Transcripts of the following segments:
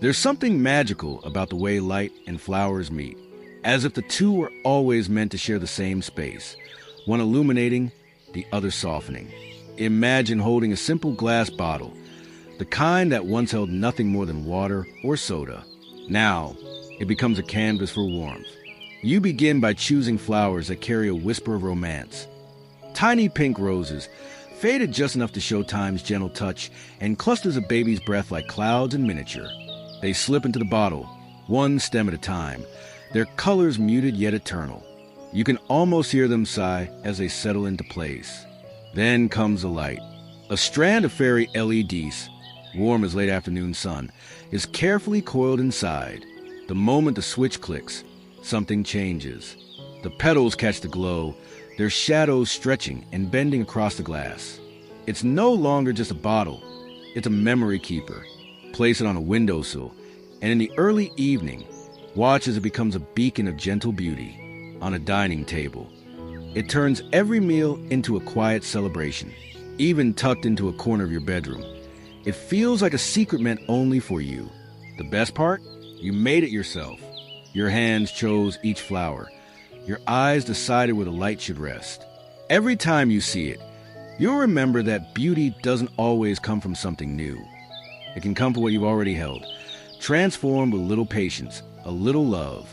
There's something magical about the way light and flowers meet, as if the two were always meant to share the same space, one illuminating, the other softening. Imagine holding a simple glass bottle, the kind that once held nothing more than water or soda. Now, it becomes a canvas for warmth. You begin by choosing flowers that carry a whisper of romance. Tiny pink roses, faded just enough to show time's gentle touch, and clusters of baby's breath like clouds in miniature. They slip into the bottle, one stem at a time, their colors muted yet eternal. You can almost hear them sigh as they settle into place. Then comes the light. A strand of fairy LEDs, warm as late afternoon sun, is carefully coiled inside. The moment the switch clicks, something changes. The petals catch the glow, their shadows stretching and bending across the glass. It's no longer just a bottle, it's a memory keeper. Place it on a windowsill, and in the early evening, watch as it becomes a beacon of gentle beauty. On a dining table, it turns every meal into a quiet celebration, even tucked into a corner of your bedroom. It feels like a secret meant only for you. The best part? You made it yourself. Your hands chose each flower. Your eyes decided where the light should rest. Every time you see it, you'll remember that beauty doesn't always come from something new. It can come from what you've already held, transformed with a little patience, a little love.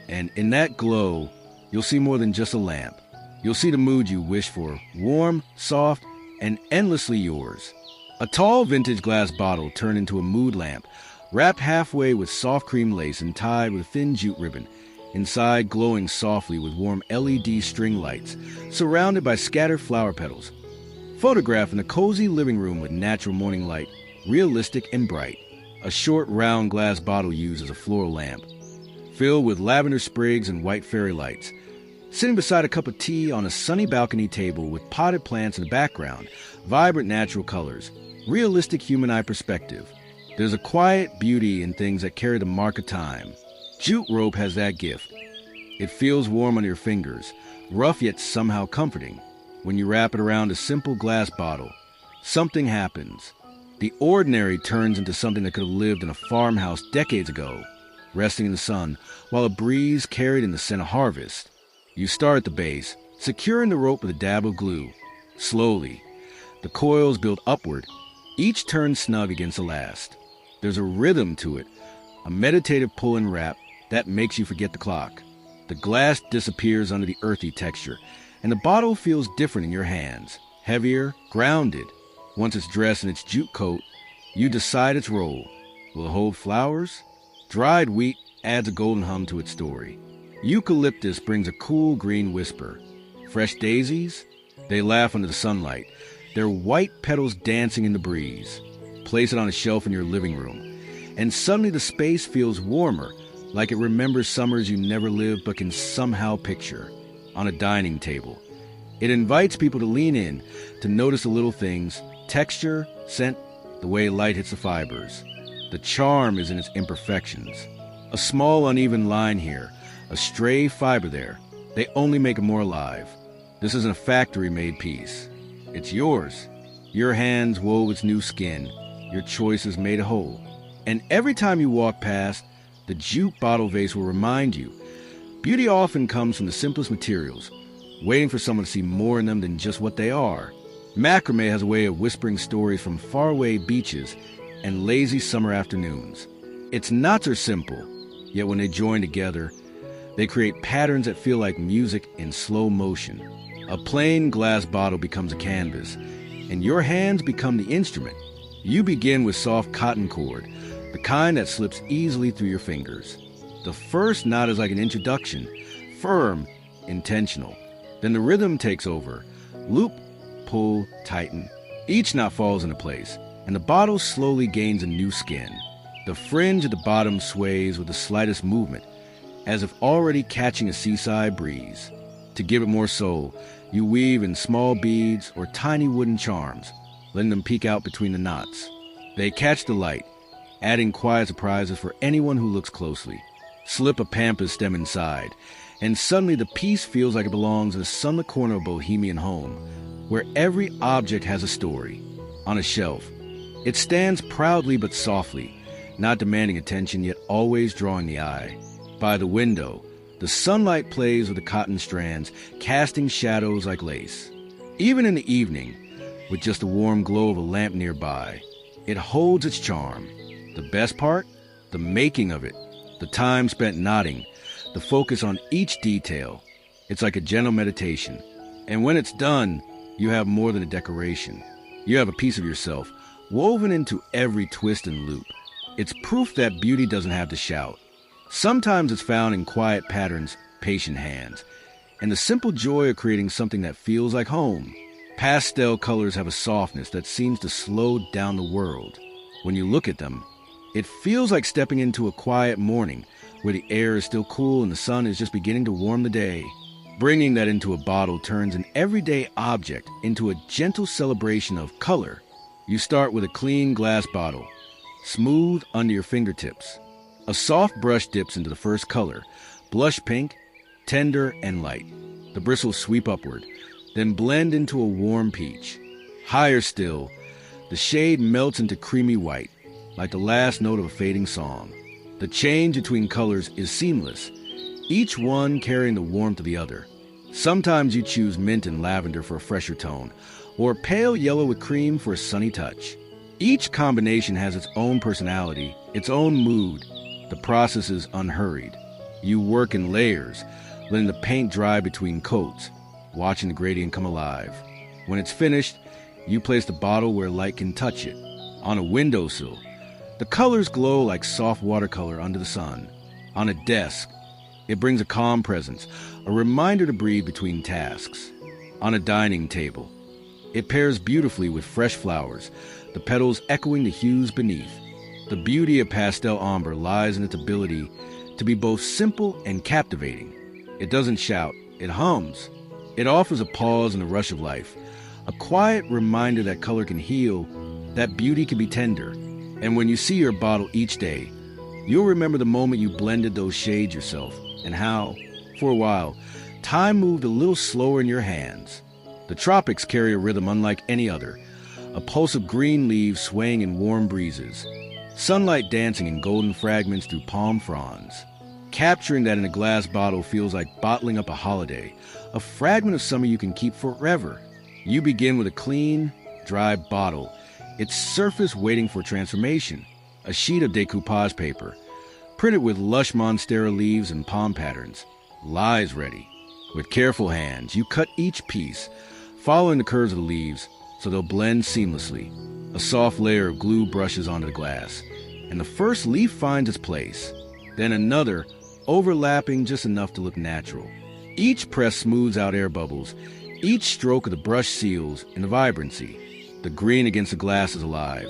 And in that glow, you'll see more than just a lamp. You'll see the mood you wish for, warm, soft, and endlessly yours. A tall vintage glass bottle turned into a mood lamp, wrapped halfway with soft cream lace and tied with thin jute ribbon, inside glowing softly with warm LED string lights, surrounded by scattered flower petals. Photographed in a cozy living room with natural morning light, realistic and bright. A short round glass bottle used as a floral lamp, filled with lavender sprigs and white fairy lights. Sitting beside a cup of tea on a sunny balcony table with potted plants in the background, vibrant natural colors, realistic human eye perspective. There's a quiet beauty in things that carry the mark of time. Jute rope has that gift. It feels warm under your fingers, rough yet somehow comforting. When you wrap it around a simple glass bottle, something happens. The ordinary turns into something that could have lived in a farmhouse decades ago, resting in the sun, while a breeze carried in the scent of harvest. You start at the base, securing the rope with a dab of glue. Slowly, the coils build upward, each turns snug against the last. There's a rhythm to it, a meditative pull and wrap that makes you forget the clock. The glass disappears under the earthy texture, and the bottle feels different in your hands, heavier, grounded. Once it's dressed in its jute coat, you decide its role. Will it hold flowers? Dried wheat adds a golden hum to its story. Eucalyptus brings a cool green whisper. Fresh daisies? They laugh under the sunlight, their white petals dancing in the breeze. Place it on a shelf in your living room, and suddenly the space feels warmer, like it remembers summers you never lived but can somehow picture. On a dining table, it invites people to lean in, to notice the little things, texture, scent, the way light hits the fibers. The charm is in its imperfections. A small uneven line here, a stray fiber there. They only make it more alive. This isn't a factory-made piece. It's yours. Your hands wove its new skin. Your choices made it whole. And every time you walk past, the jute bottle vase will remind you, beauty often comes from the simplest materials, waiting for someone to see more in them than just what they are. Macrame has a way of whispering stories from faraway beaches and lazy summer afternoons. Its knots are simple, yet when they join together, they create patterns that feel like music in slow motion. A plain glass bottle becomes a canvas, and your hands become the instrument. You begin with soft cotton cord, the kind that slips easily through your fingers. The first knot is like an introduction, firm, intentional. Then the rhythm takes over. Loop, pull, tighten. Each knot falls into place, and the bottle slowly gains a new skin. The fringe at the bottom sways with the slightest movement, as if already catching a seaside breeze. To give it more soul, you weave in small beads or tiny wooden charms, letting them peek out between the knots. They catch the light, adding quiet surprises for anyone who looks closely. Slip a pampas stem inside, and suddenly the piece feels like it belongs in a sunlit corner of a bohemian home, where every object has a story. On a shelf, it stands proudly but softly, not demanding attention yet always drawing the eye. By the window, the sunlight plays with the cotton strands, casting shadows like lace. Even in the evening, with just the warm glow of a lamp nearby, it holds its charm. The best part? The making of it. The time spent nodding, the focus on each detail. It's like a gentle meditation. And when it's done, you have more than a decoration. You have a piece of yourself, woven into every twist and loop. It's proof that beauty doesn't have to shout. Sometimes it's found in quiet patterns, patient hands, and the simple joy of creating something that feels like home. Pastel colors have a softness that seems to slow down the world. When you look at them, it feels like stepping into a quiet morning where the air is still cool and the sun is just beginning to warm the day. Bringing that into a bottle turns an everyday object into a gentle celebration of color. You start with a clean glass bottle, smooth under your fingertips. A soft brush dips into the first color, blush pink, tender and light. The bristles sweep upward, then blend into a warm peach. Higher still, the shade melts into creamy white, like the last note of a fading song. The change between colors is seamless, each one carrying the warmth of the other. Sometimes you choose mint and lavender for a fresher tone, or pale yellow with cream for a sunny touch. Each combination has its own personality, its own mood. The process is unhurried. You work in layers, letting the paint dry between coats, watching the gradient come alive. When it's finished, you place the bottle where light can touch it. On a windowsill, the colors glow like soft watercolor under the sun. On a desk, it brings a calm presence, a reminder to breathe between tasks. On a dining table, it pairs beautifully with fresh flowers, the petals echoing the hues beneath. The beauty of pastel ombre lies in its ability to be both simple and captivating. It doesn't shout, it hums. It offers a pause in the rush of life, a quiet reminder that color can heal, that beauty can be tender. And when you see your bottle each day, you'll remember the moment you blended those shades yourself, and how, for a while, time moved a little slower in your hands. The tropics carry a rhythm unlike any other, a pulse of green leaves swaying in warm breezes, sunlight dancing in golden fragments through palm fronds. Capturing that in a glass bottle feels like bottling up a holiday, a fragment of summer you can keep forever. You begin with a clean, dry bottle, its surface waiting for transformation, a sheet of decoupage paper, printed with lush monstera leaves and palm patterns, lies ready. With careful hands, you cut each piece, following the curves of the leaves so they'll blend seamlessly. A soft layer of glue brushes onto the glass, and the first leaf finds its place. Then another, overlapping just enough to look natural. Each press smooths out air bubbles, each stroke of the brush seals in the vibrancy. The green against the glass is alive.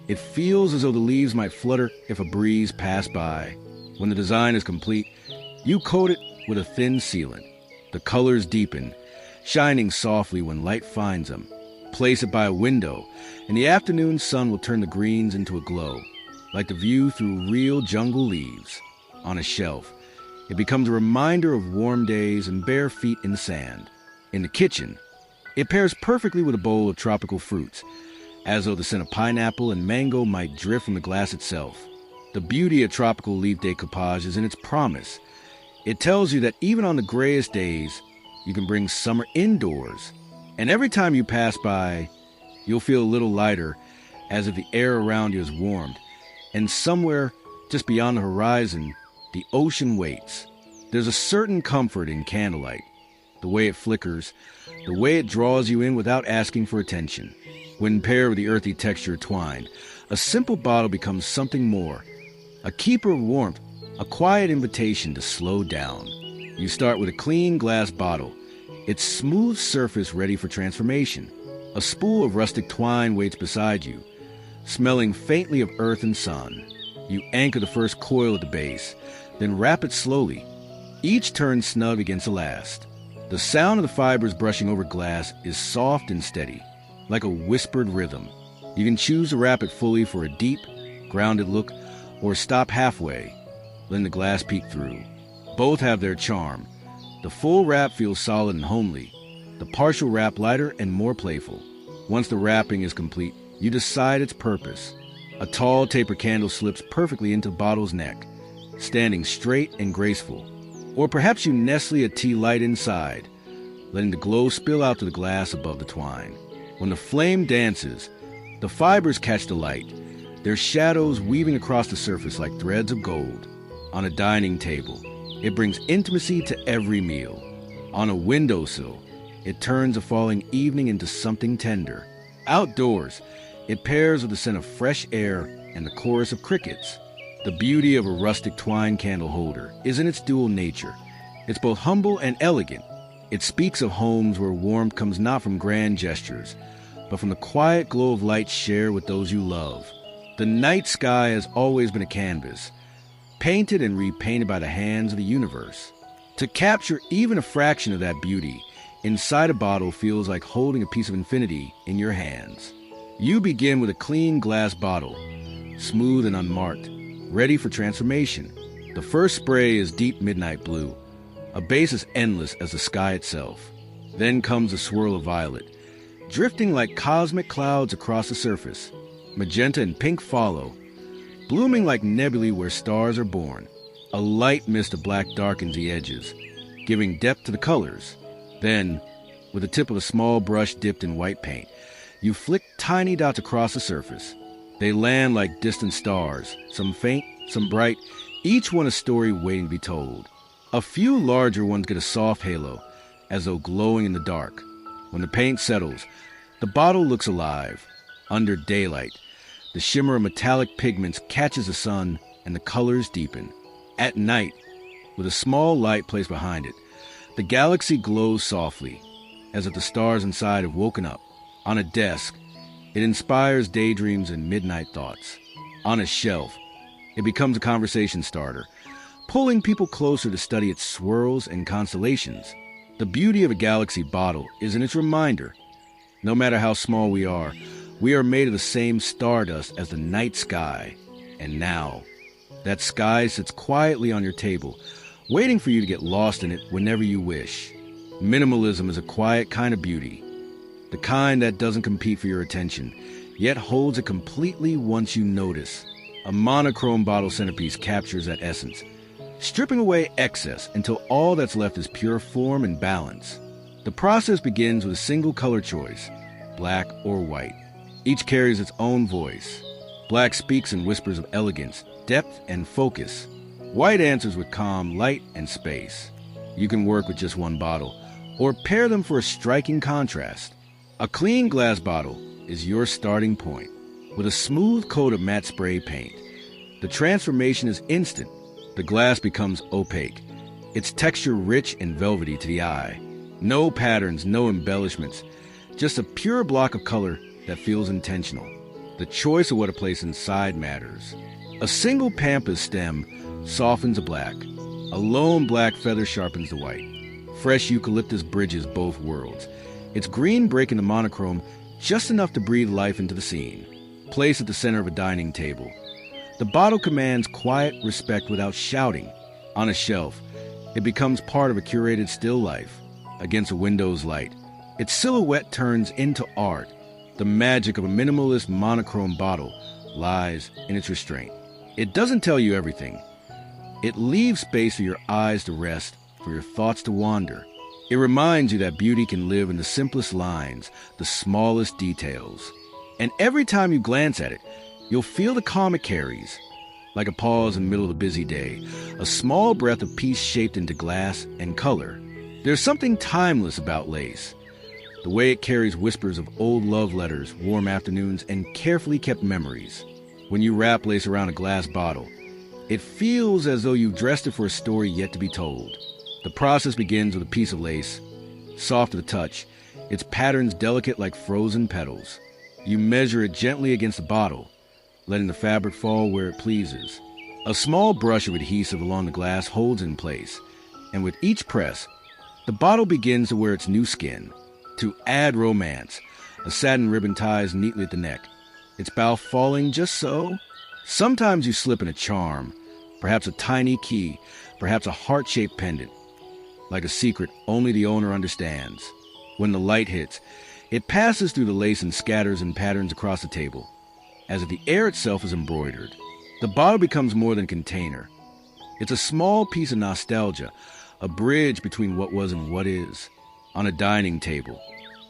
It feels as though the leaves might flutter if a breeze passed by. When the design is complete, you coat it with a thin sealant. The colors deepen, shining softly when light finds them. Place it by a window, and the afternoon sun will turn the greens into a glow, like the view through real jungle leaves. On a shelf, it becomes a reminder of warm days and bare feet in the sand. In the kitchen, it pairs perfectly with a bowl of tropical fruits, as though the scent of pineapple and mango might drift from the glass itself. The beauty of tropical leaf decoupage is in its promise. It tells you that even on the grayest days, you can bring summer indoors. And every time you pass by, you'll feel a little lighter, as if the air around you is warmed. And somewhere, just beyond the horizon, the ocean waits. There's a certain comfort in candlelight, the way it flickers, the way it draws you in without asking for attention. When paired with the earthy texture of twine, a simple bottle becomes something more, a keeper of warmth, a quiet invitation to slow down. You start with a clean glass bottle, its smooth surface ready for transformation. A spool of rustic twine waits beside you, smelling faintly of earth and sun. You anchor the first coil at the base, then wrap it slowly. Each turns snug against the last. The sound of the fibers brushing over glass is soft and steady, like a whispered rhythm. You can choose to wrap it fully for a deep, grounded look, or stop halfway, letting the glass peek through. Both have their charm. The full wrap feels solid and homely, the partial wrap lighter and more playful. Once the wrapping is complete, you decide its purpose. A tall taper candle slips perfectly into the bottle's neck, standing straight and graceful. Or perhaps you nestle a tea light inside, letting the glow spill out to the glass above the twine. When the flame dances, the fibers catch the light, their shadows weaving across the surface like threads of gold. On a dining table, it brings intimacy to every meal. On a windowsill, it turns a falling evening into something tender. Outdoors, it pairs with the scent of fresh air and the chorus of crickets. The beauty of a rustic twine candle holder is in its dual nature. It's both humble and elegant. It speaks of homes where warmth comes not from grand gestures, but from the quiet glow of light shared with those you love. The night sky has always been a canvas, painted and repainted by the hands of the universe. To capture even a fraction of that beauty inside a bottle feels like holding a piece of infinity in your hands. You begin with a clean glass bottle, smooth and unmarked, ready for transformation. The first spray is deep midnight blue, a base as endless as the sky itself. Then comes a swirl of violet, drifting like cosmic clouds across the surface. Magenta and pink follow, blooming like nebulae where stars are born. A light mist of black darkens the edges, giving depth to the colors. Then, with the tip of a small brush dipped in white paint, you flick tiny dots across the surface. They land like distant stars, some faint, some bright, each one a story waiting to be told. A few larger ones get a soft halo, as though glowing in the dark. When the paint settles, the bottle looks alive. Under daylight, the shimmer of metallic pigments catches the sun and the colors deepen. At night, with a small light placed behind it, the galaxy glows softly, as if the stars inside have woken up. On a desk, it inspires daydreams and midnight thoughts. On a shelf, it becomes a conversation starter, pulling people closer to study its swirls and constellations. The beauty of a galaxy bottle is in its reminder. No matter how small we are made of the same stardust as the night sky. And now, that sky sits quietly on your table, waiting for you to get lost in it whenever you wish. Minimalism is a quiet kind of beauty, the kind that doesn't compete for your attention, yet holds it completely once you notice. A monochrome bottle centerpiece captures that essence, stripping away excess until all that's left is pure form and balance. The process begins with a single color choice, black or white. Each carries its own voice. Black speaks in whispers of elegance, depth, and focus. White answers with calm, light, and space. You can work with just one bottle, or pair them for a striking contrast. A clean glass bottle is your starting point. With a smooth coat of matte spray paint, the transformation is instant. The glass becomes opaque, its texture rich and velvety to the eye. No patterns, no embellishments, just a pure block of color that feels intentional. The choice of what to place inside matters. A single pampas stem softens the black. A lone black feather sharpens the white. Fresh eucalyptus bridges both worlds, its green breaking the monochrome just enough to breathe life into the scene. Placed at the center of a dining table, the bottle commands quiet respect without shouting. On a shelf, it becomes part of a curated still life. Against a window's light, its silhouette turns into art. The magic of a minimalist monochrome bottle lies in its restraint. It doesn't tell you everything. It leaves space for your eyes to rest, for your thoughts to wander. It reminds you that beauty can live in the simplest lines, the smallest details. And every time you glance at it, you'll feel the calm it carries. Like a pause in the middle of a busy day, a small breath of peace shaped into glass and color. There's something timeless about lace. The way it carries whispers of old love letters, warm afternoons, and carefully kept memories. When you wrap lace around a glass bottle, it feels as though you've dressed it for a story yet to be told. The process begins with a piece of lace, soft to the touch, its patterns delicate like frozen petals. You measure it gently against the bottle, letting the fabric fall where it pleases. A small brush of adhesive along the glass holds it in place, and with each press, the bottle begins to wear its new skin. To add romance, a satin ribbon ties neatly at the neck, its bow falling just so. Sometimes you slip in a charm, perhaps a tiny key, perhaps a heart-shaped pendant, like a secret only the owner understands. When the light hits, it passes through the lace and scatters in patterns across the table. as if the air itself is embroidered. The bottle becomes more than a container. It's a small piece of nostalgia, a bridge between what was and what is. On a dining table,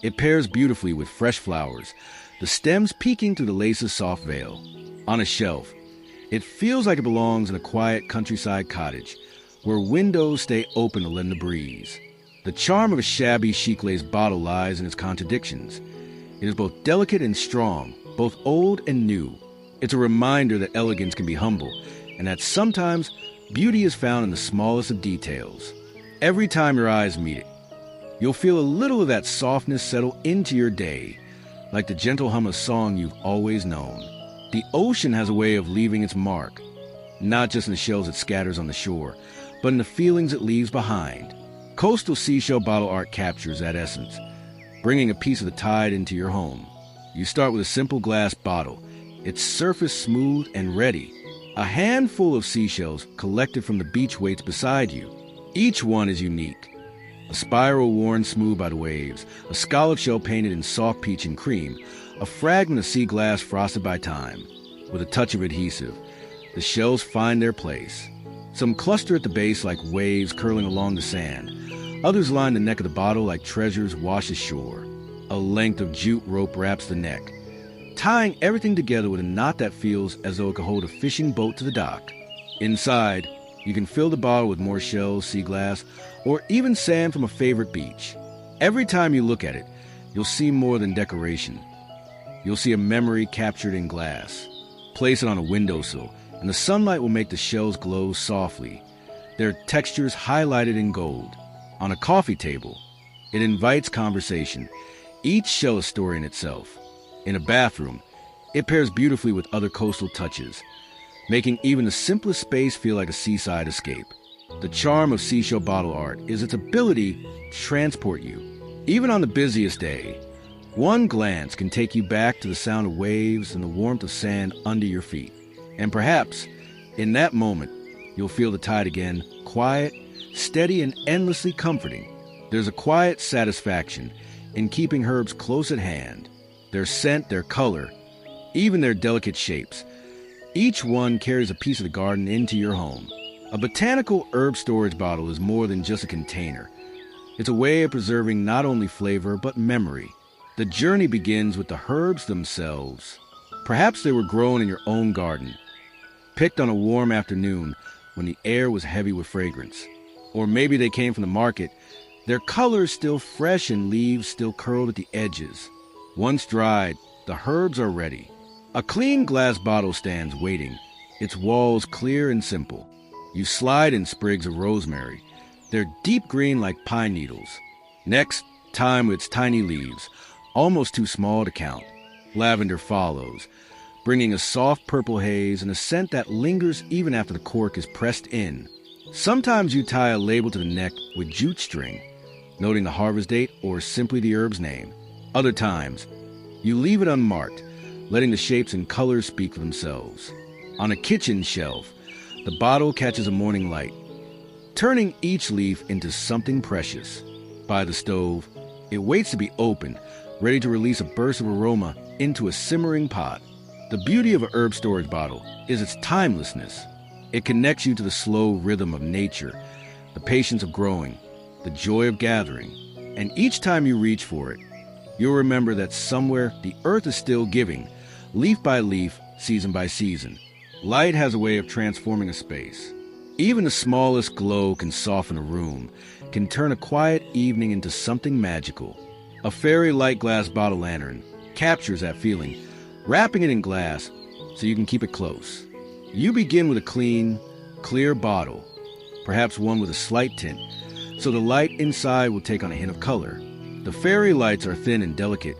it pairs beautifully with fresh flowers, the stems peeking through the lace's soft veil. On a shelf, it feels like it belongs in a quiet countryside cottage, where windows stay open to lend the breeze. The charm of a shabby chic-lace bottle lies in its contradictions. It is both delicate and strong, both old and new. It's a reminder that elegance can be humble, and that sometimes beauty is found in the smallest of details. Every time your eyes meet it, you'll feel a little of that softness settle into your day, like the gentle hum of song you've always known. The ocean has a way of leaving its mark, not just in the shells it scatters on the shore, but in the feelings it leaves behind. Coastal seashell bottle art captures that essence, bringing a piece of the tide into your home. You start with a simple glass bottle, its surface smooth and ready. A handful of seashells collected from the beach waits beside you. Each one is unique. A spiral worn smooth by the waves, a scallop shell painted in soft peach and cream, a fragment of sea glass frosted by time. With a touch of adhesive, the shells find their place. Some cluster at the base like waves curling along the sand. Others line the neck of the bottle like treasures washed ashore. A length of jute rope wraps the neck, tying everything together with a knot that feels as though it could hold a fishing boat to the dock. Inside, you can fill the bottle with more shells, sea glass, or even sand from a favorite beach. Every time you look at it, you'll see more than decoration. You'll see a memory captured in glass. Place it on a windowsill, and the sunlight will make the shells glow softly, their textures highlighted in gold. On a coffee table, it invites conversation, each shell a story in itself. In a bathroom, it pairs beautifully with other coastal touches, making even the simplest space feel like a seaside escape. The charm of seashell bottle art is its ability to transport you. Even on the busiest day, one glance can take you back to the sound of waves and the warmth of sand under your feet. And perhaps, in that moment, you'll feel the tide again, quiet, steady, and endlessly comforting. There's a quiet satisfaction in keeping herbs close at hand. Their scent, their color, even their delicate shapes. Each one carries a piece of the garden into your home. A botanical herb storage bottle is more than just a container. It's a way of preserving not only flavor, but memory. The journey begins with the herbs themselves. Perhaps they were grown in your own garden, picked on a warm afternoon when the air was heavy with fragrance. Or maybe they came from the market, their colors still fresh and leaves still curled at the edges. Once dried, the herbs are ready. A clean glass bottle stands waiting, its walls clear and simple. You slide in sprigs of rosemary. They're deep green like pine needles. Next, thyme with its tiny leaves, almost too small to count. Lavender follows, bringing a soft purple haze and a scent that lingers even after the cork is pressed in. Sometimes you tie a label to the neck with jute string, noting the harvest date or simply the herb's name. Other times, you leave it unmarked, letting the shapes and colors speak for themselves. On a kitchen shelf, the bottle catches a morning light, turning each leaf into something precious. By the stove, it waits to be opened, ready to release a burst of aroma into a simmering pot. The beauty of a herb storage bottle is its timelessness. It connects you to the slow rhythm of nature, the patience of growing, the joy of gathering. And each time you reach for it, you'll remember that somewhere the earth is still giving, leaf by leaf, season by season. Light has a way of transforming a space. Even the smallest glow can soften a room, can turn a quiet evening into something magical. A fairy light glass bottle lantern captures that feeling, wrapping it in glass so you can keep it close. You begin with a clean, clear bottle, perhaps one with a slight tint, so the light inside will take on a hint of color. The fairy lights are thin and delicate,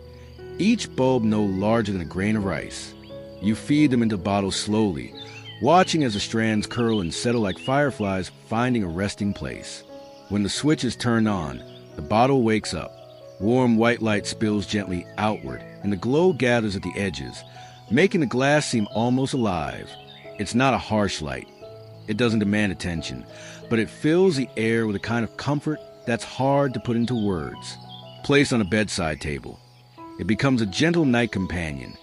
each bulb no larger than a grain of rice. You feed them into bottles slowly, watching as the strands curl and settle like fireflies finding a resting place. When the switch is turned on, the bottle wakes up. Warm white light spills gently outward, and the glow gathers at the edges, making the glass seem almost alive. It's not a harsh light. It doesn't demand attention, but it fills the air with a kind of comfort that's hard to put into words. Placed on a bedside table, it becomes a gentle night companion,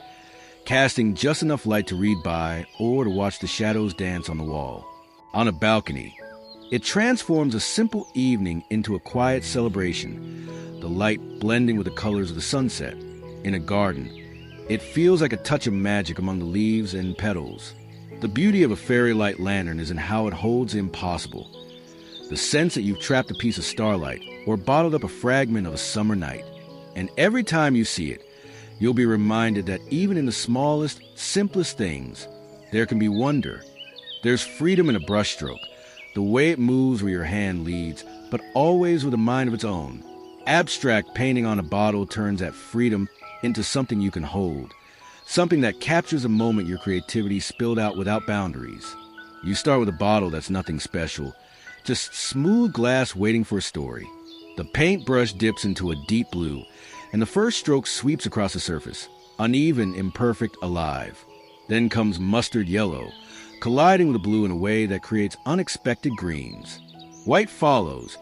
casting just enough light to read by or to watch the shadows dance on the wall. On a balcony, it transforms a simple evening into a quiet celebration, the light blending with the colors of the sunset. In a garden, it feels like a touch of magic among the leaves and petals. The beauty of a fairy light lantern is in how it holds the impossible. The sense that you've trapped a piece of starlight or bottled up a fragment of a summer night. And every time you see it, you'll be reminded that even in the smallest, simplest things, there can be wonder. There's freedom in a brushstroke, the way it moves where your hand leads, but always with a mind of its own. Abstract painting on a bottle turns that freedom into something you can hold, something that captures a moment your creativity spilled out without boundaries. You start with a bottle that's nothing special, just smooth glass waiting for a story. The paintbrush dips into a deep blue, and the first stroke sweeps across the surface, uneven, imperfect, alive. Then comes mustard yellow, colliding with the blue in a way that creates unexpected greens. White follows,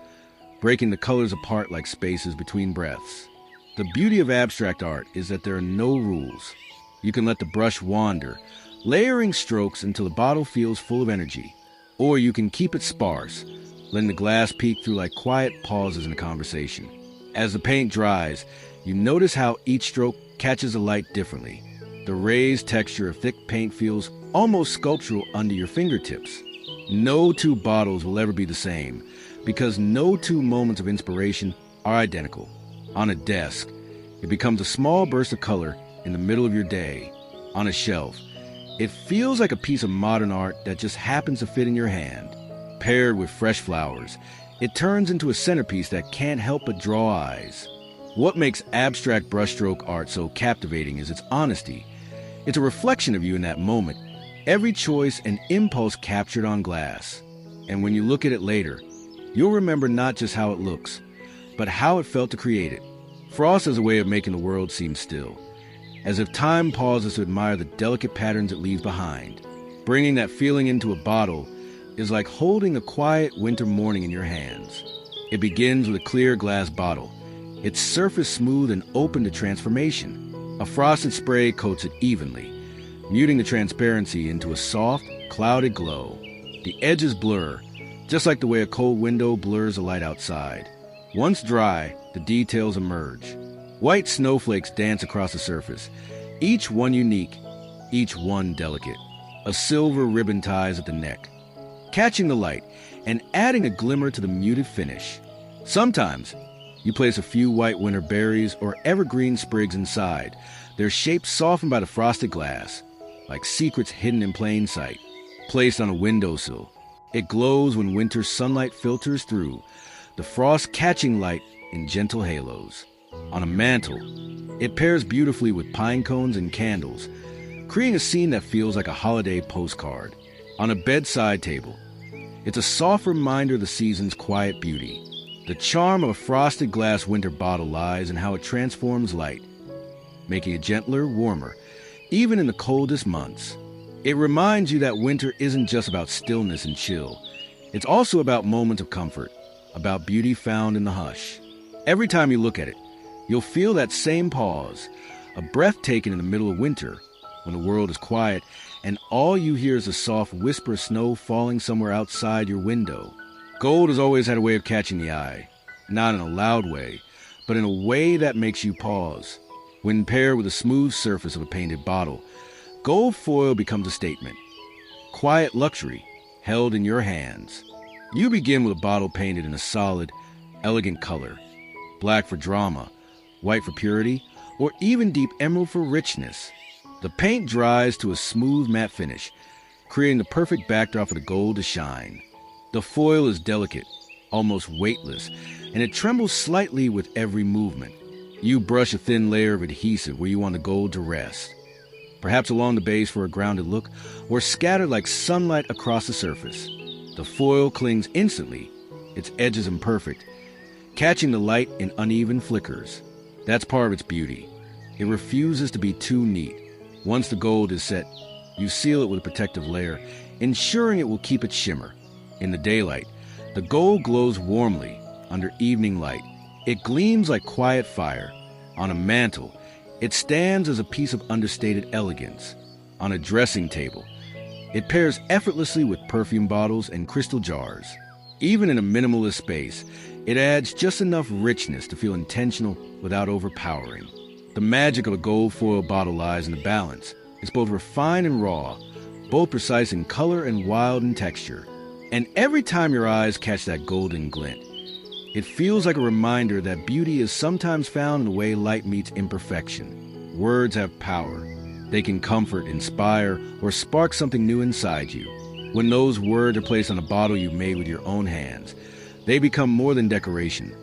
breaking the colors apart like spaces between breaths. The beauty of abstract art is that there are no rules. You can let the brush wander, layering strokes until the bottle feels full of energy. Or you can keep it sparse, letting the glass peek through like quiet pauses in a conversation. As the paint dries, you notice how each stroke catches the light differently. The raised texture of thick paint feels almost sculptural under your fingertips. No two bottles will ever be the same, because no two moments of inspiration are identical. On a desk, it becomes a small burst of color in the middle of your day. On a shelf, it feels like a piece of modern art that just happens to fit in your hand. Paired with fresh flowers, it turns into a centerpiece that can't help but draw eyes. What makes abstract brushstroke art so captivating is its honesty. It's a reflection of you in that moment, every choice and impulse captured on glass. And when you look at it later, you'll remember not just how it looks, but how it felt to create it. Frost has a way of making the world seem still, as if time pauses to admire the delicate patterns it leaves behind. Bringing that feeling into a bottle is like holding a quiet winter morning in your hands. It begins with a clear glass bottle, its surface smooth and open to transformation. A frosted spray coats it evenly, muting the transparency into a soft, clouded glow. The edges blur, just like the way a cold window blurs the light outside. Once dry, the details emerge. White snowflakes dance across the surface, each one unique, each one delicate. A silver ribbon ties at the neck, catching the light and adding a glimmer to the muted finish. Sometimes, you place a few white winter berries or evergreen sprigs inside, their shapes softened by the frosted glass, like secrets hidden in plain sight. Placed on a windowsill, it glows when winter's sunlight filters through, the frost catching light in gentle halos. On a mantel, it pairs beautifully with pine cones and candles, creating a scene that feels like a holiday postcard. On a bedside table, it's a soft reminder of the season's quiet beauty. The charm of a frosted glass winter bottle lies in how it transforms light, making it gentler, warmer, even in the coldest months. It reminds you that winter isn't just about stillness and chill. It's also about moments of comfort, about beauty found in the hush. Every time you look at it, you'll feel that same pause, a breath taken in the middle of winter, when the world is quiet and all you hear is the soft whisper of snow falling somewhere outside your window. Gold has always had a way of catching the eye, not in a loud way, but in a way that makes you pause. When paired with the smooth surface of a painted bottle, gold foil becomes a statement. Quiet luxury, held in your hands. You begin with a bottle painted in a solid, elegant color. Black for drama, white for purity, or even deep emerald for richness. The paint dries to a smooth matte finish, creating the perfect backdrop for the gold to shine. The foil is delicate, almost weightless, and it trembles slightly with every movement. You brush a thin layer of adhesive where you want the gold to rest, perhaps along the base for a grounded look, or scattered like sunlight across the surface. The foil clings instantly, its edges imperfect, catching the light in uneven flickers. That's part of its beauty. It refuses to be too neat. Once the gold is set, you seal it with a protective layer, ensuring it will keep its shimmer. In the daylight, the gold glows warmly under evening light. It gleams like quiet fire. On a mantel, It stands as a piece of understated elegance. On a dressing table, it pairs effortlessly with perfume bottles and crystal jars. Even in a minimalist space, it adds just enough richness to feel intentional without overpowering. The magic of a gold foil bottle lies in the balance. It's both refined and raw, both precise in color and wild in texture. And every time your eyes catch that golden glint, it feels like a reminder that beauty is sometimes found in the way light meets imperfection. Words have power. They can comfort, inspire, or spark something new inside you. When those words are placed on a bottle you made with your own hands, they become more than decoration.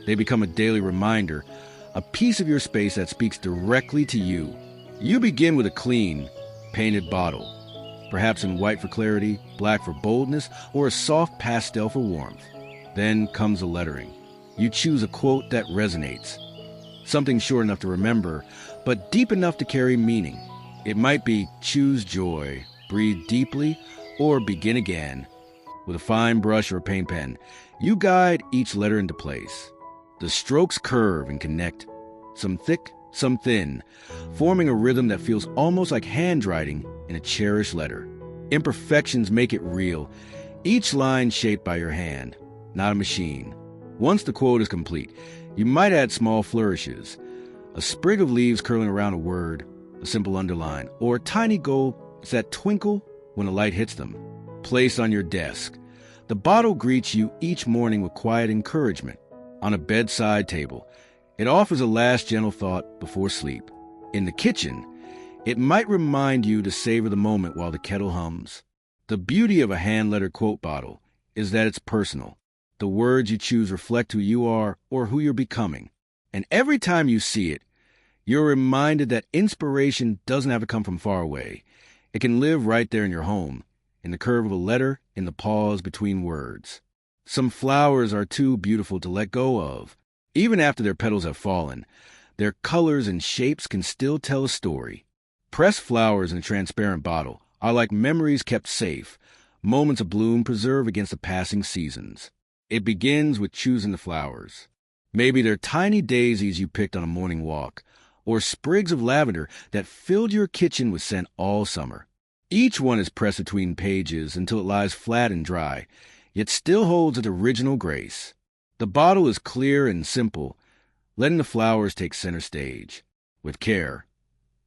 They become a daily reminder, a piece of your space that speaks directly to you. You begin with a clean, painted bottle, perhaps in white for clarity, black for boldness, or a soft pastel for warmth. Then comes the lettering. You choose a quote that resonates, something short enough to remember, but deep enough to carry meaning. It might be choose joy, breathe deeply, or begin again. With a fine brush or a paint pen, you guide each letter into place. The strokes curve and connect, some thick, some thin, forming a rhythm that feels almost like handwriting in a cherished letter. Imperfections make it real, each line shaped by your hand, not a machine. Once the quote is complete, you might add small flourishes, a sprig of leaves curling around a word, a simple underline, or tiny gold that twinkle when the light hits them. Placed on your desk, the bottle greets you each morning with quiet encouragement. On a bedside table, it offers a last gentle thought before sleep. In the kitchen, it might remind you to savor the moment while the kettle hums. The beauty of a hand-lettered quote bottle is that it's personal. The words you choose reflect who you are or who you're becoming. And every time you see it, you're reminded that inspiration doesn't have to come from far away. It can live right there in your home, in the curve of a letter, in the pause between words. Some flowers are too beautiful to let go of. Even after their petals have fallen, their colors and shapes can still tell a story. Pressed flowers in a transparent bottle are like memories kept safe, moments of bloom preserved against the passing seasons. It begins with choosing the flowers. Maybe they're tiny daisies you picked on a morning walk, or sprigs of lavender that filled your kitchen with scent all summer. Each one is pressed between pages until it lies flat and dry, yet still holds its original grace. The bottle is clear and simple, letting the flowers take center stage. With care,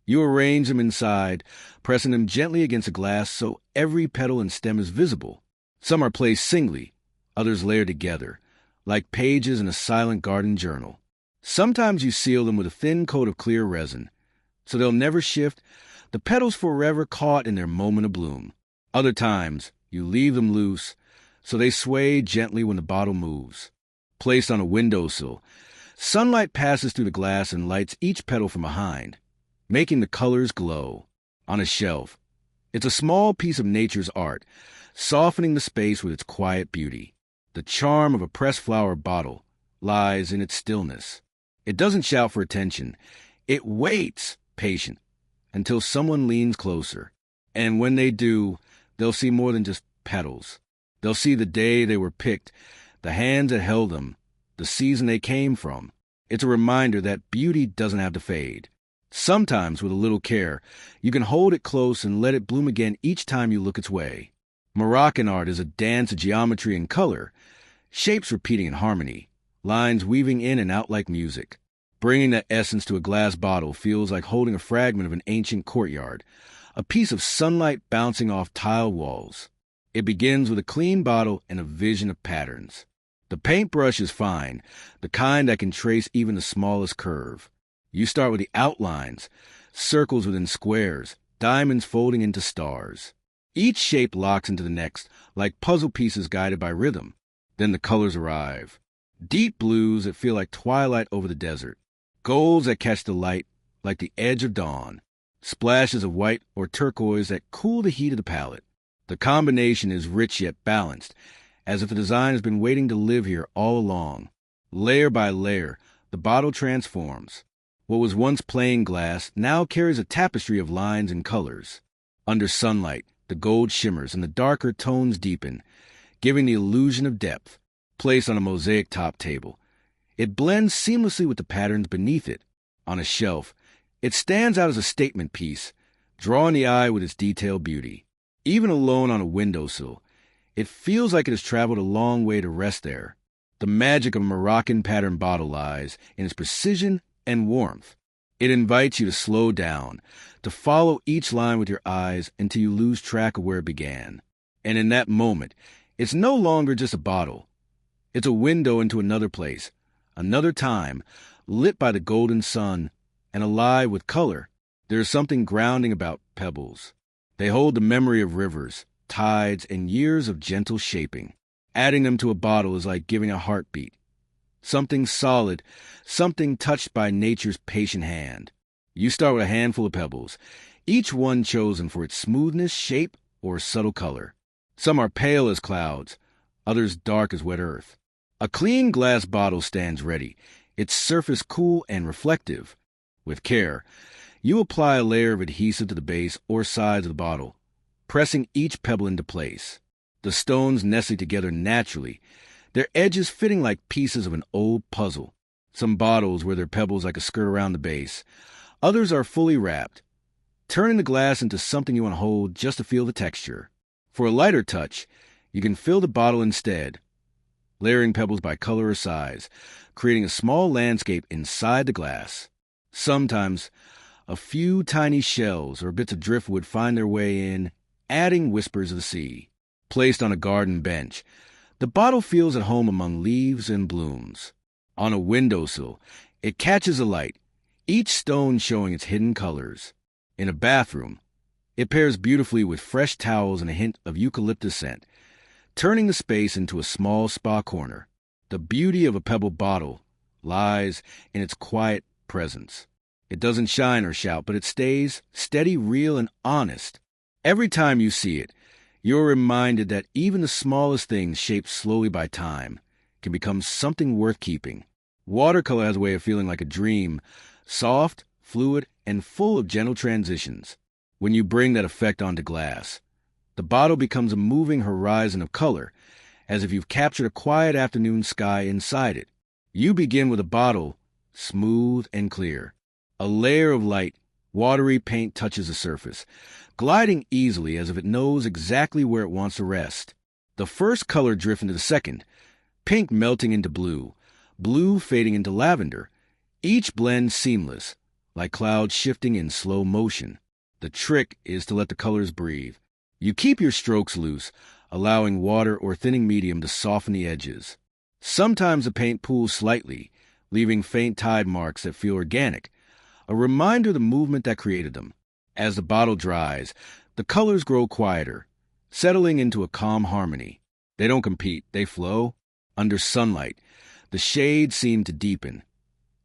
you arrange them inside, pressing them gently against the glass so every petal and stem is visible. Some are placed singly, others layered together, like pages in a silent garden journal. Sometimes you seal them with a thin coat of clear resin, so they'll never shift, the petals forever caught in their moment of bloom. Other times, you leave them loose, so they sway gently when the bottle moves. Placed on a windowsill, sunlight passes through the glass and lights each petal from behind, making the colors glow. On a shelf, it's a small piece of nature's art, softening the space with its quiet beauty. The charm of a pressed flower bottle lies in its stillness. It doesn't shout for attention. It waits, patient, until someone leans closer. And when they do, they'll see more than just petals. They'll see the day they were picked, the hands that held them, the season they came from. It's a reminder that beauty doesn't have to fade. Sometimes, with a little care, you can hold it close and let it bloom again each time you look its way. Moroccan art is a dance of geometry and color, shapes repeating in harmony, lines weaving in and out like music. Bringing that essence to a glass bottle feels like holding a fragment of an ancient courtyard, a piece of sunlight bouncing off tile walls. It begins with a clean bottle and a vision of patterns. The paintbrush is fine, the kind that can trace even the smallest curve. You start with the outlines, circles within squares, diamonds folding into stars. Each shape locks into the next, like puzzle pieces guided by rhythm. Then the colors arrive. Deep blues that feel like twilight over the desert. Golds that catch the light like the edge of dawn. Splashes of white or turquoise that cool the heat of the palette. The combination is rich yet balanced, as if the design has been waiting to live here all along. Layer by layer, the bottle transforms. What was once plain glass now carries a tapestry of lines and colors. Under sunlight, the gold shimmers and the darker tones deepen, giving the illusion of depth. Placed on a mosaic top table, it blends seamlessly with the patterns beneath it. On a shelf, It stands out as a statement piece, drawing the eye with its detailed beauty. Even alone on a windowsill, it feels like it has traveled a long way to rest there. The magic of a Moroccan pattern bottle lies in its precision and warmth. It invites you to slow down, to follow each line with your eyes until you lose track of where it began. And in that moment, it's no longer just a bottle. It's a window into another place, another time, lit by the golden sun and alive with color. There is something grounding about pebbles. They hold the memory of rivers, tides, and years of gentle shaping. Adding them to a bottle is like giving a heartbeat. Something solid, something touched by nature's patient hand. You start with a handful of pebbles, each one chosen for its smoothness, shape, or subtle color. Some are pale as clouds, others dark as wet earth. A clean glass bottle stands ready, its surface cool and reflective. With care, you apply a layer of adhesive to the base or sides of the bottle, pressing each pebble into place. The stones nestle together naturally, their edges fitting like pieces of an old puzzle. Some bottles wear their pebbles like a skirt around the base. Others are fully wrapped, turning the glass into something you want to hold just to feel the texture. For a lighter touch, you can fill the bottle instead, layering pebbles by color or size, creating a small landscape inside the glass. Sometimes, a few tiny shells or bits of driftwood find their way in, adding whispers of the sea. Placed on a garden bench, the bottle feels at home among leaves and blooms. On a windowsill, it catches the light, each stone showing its hidden colors. In a bathroom, it pairs beautifully with fresh towels and a hint of eucalyptus scent, turning the space into a small spa corner. The beauty of a pebble bottle lies in its quiet presence. It doesn't shine or shout, but it stays steady, real, and honest. Every time you see it, you're reminded that even the smallest things shaped slowly by time can become something worth keeping. Watercolor has a way of feeling like a dream, soft, fluid, and full of gentle transitions. When you bring that effect onto glass, the bottle becomes a moving horizon of color, as if you've captured a quiet afternoon sky inside it. You begin with a bottle, smooth and clear. A layer of light, watery paint touches the surface, gliding easily as if it knows exactly where it wants to rest. The first color drifts into the second, pink melting into blue, blue fading into lavender, each blend seamless, like clouds shifting in slow motion. The trick is to let the colors breathe. You keep your strokes loose, allowing water or thinning medium to soften the edges. Sometimes the paint pools slightly, leaving faint tide marks that feel organic, a reminder of the movement that created them. As the bottle dries, the colors grow quieter, settling into a calm harmony. They don't compete, they flow. Under sunlight, the shades seem to deepen,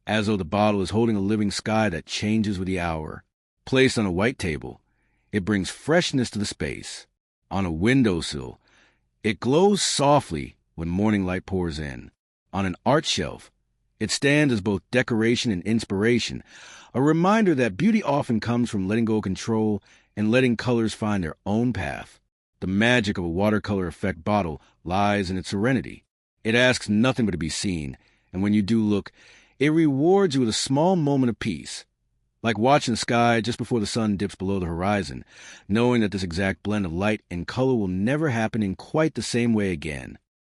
as though the bottle is holding a living sky that changes with the hour. Placed on a white table, it brings freshness to the space. On a windowsill, it glows softly when morning light pours in. On an art shelf, it stands as both decoration and inspiration, a reminder that beauty often comes from letting go of control and letting colors find their own path. The magic of a watercolor effect bottle lies in its serenity. It asks nothing but to be seen, and when you do look, it rewards you with a small moment of peace. Like watching the sky just before the sun dips below the horizon, knowing that this exact blend of light and color will never happen in quite the same way again.